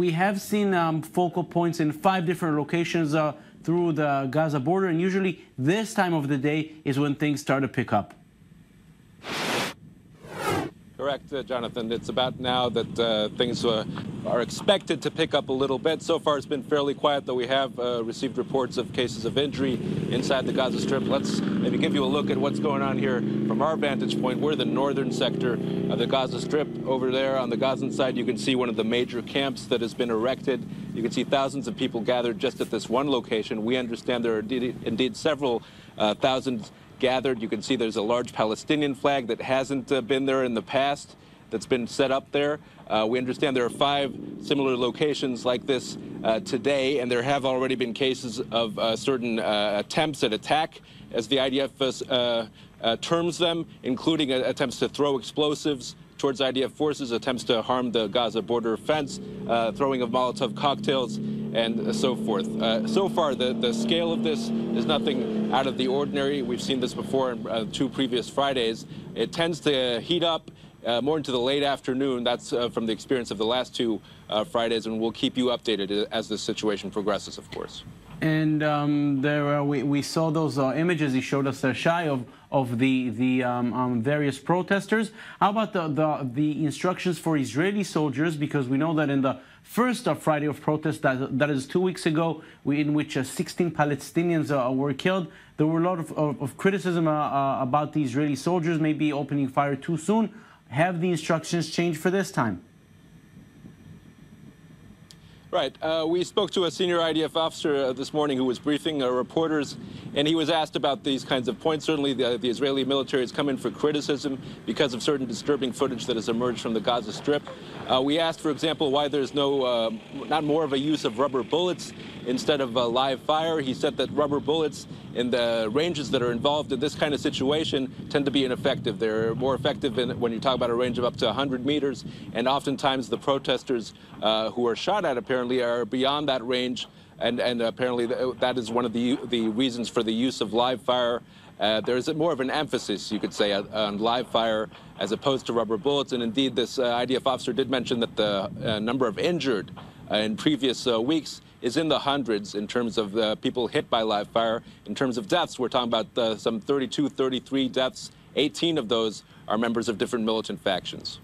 We have seen focal points in 5 different locations through the Gaza border, and usually this time of the day is when things start to pick up. Correct, Jonathan. It's about now that things are expected to pick up a little bit. So far, it's been fairly quiet, though we have received reports of cases of injury inside the Gaza Strip. Let's maybe give you a look at what's going on here from our vantage point. We're the northern sector of the Gaza Strip. Over there on the Gazan side, you can see one of the major camps that has been erected. You can see thousands of people gathered just at this one location. We understand there are indeed several thousand gathered. You can see there's a large Palestinian flag that hasn't been there in the past that's been set up there. We understand there are 5 similar locations like this today, and there have already been cases of certain attempts at attack, as the IDF terms them, including attempts to throw explosives towards IDF forces, attempts to harm the Gaza border fence, throwing of Molotov cocktails, and so forth. So far, the scale of this is nothing out of the ordinary. We've seen this before in 2 previous Fridays. It tends to heat up more into the late afternoon. That's from the experience of the last 2 Fridays, and we'll keep you updated as the situation progresses, of course. And we saw those images you showed us, Shai, of the various protesters. How about the instructions for Israeli soldiers? Because we know that in the first Friday of protest, that is 2 weeks ago, in which 16 Palestinians were killed, there were a lot of criticism about the Israeli soldiers maybe opening fire too soon. Have the instructions changed for this time? Right. We spoke to a senior IDF officer this morning who was briefing reporters, and he was asked about these kinds of points. Certainly, the Israeli military has come in for criticism because of certain disturbing footage that has emerged from the Gaza Strip. We asked, for example, why there's not more of a use of rubber bullets instead of live fire. He said that rubber bullets in the ranges that are involved in this kind of situation tend to be ineffective. They're more effective when you talk about a range of up to 100 meters, and oftentimes the protesters who are shot at apparently are beyond that range, and apparently that is one of the reasons for the use of live fire. There's more of an emphasis, you could say, on live fire as opposed to rubber bullets. And indeed, this IDF officer did mention that the number of injured in previous weeks is in the hundreds in terms of people hit by live fire. In terms of deaths, we're talking about some 32, 33 deaths. 18 of those are members of different militant factions.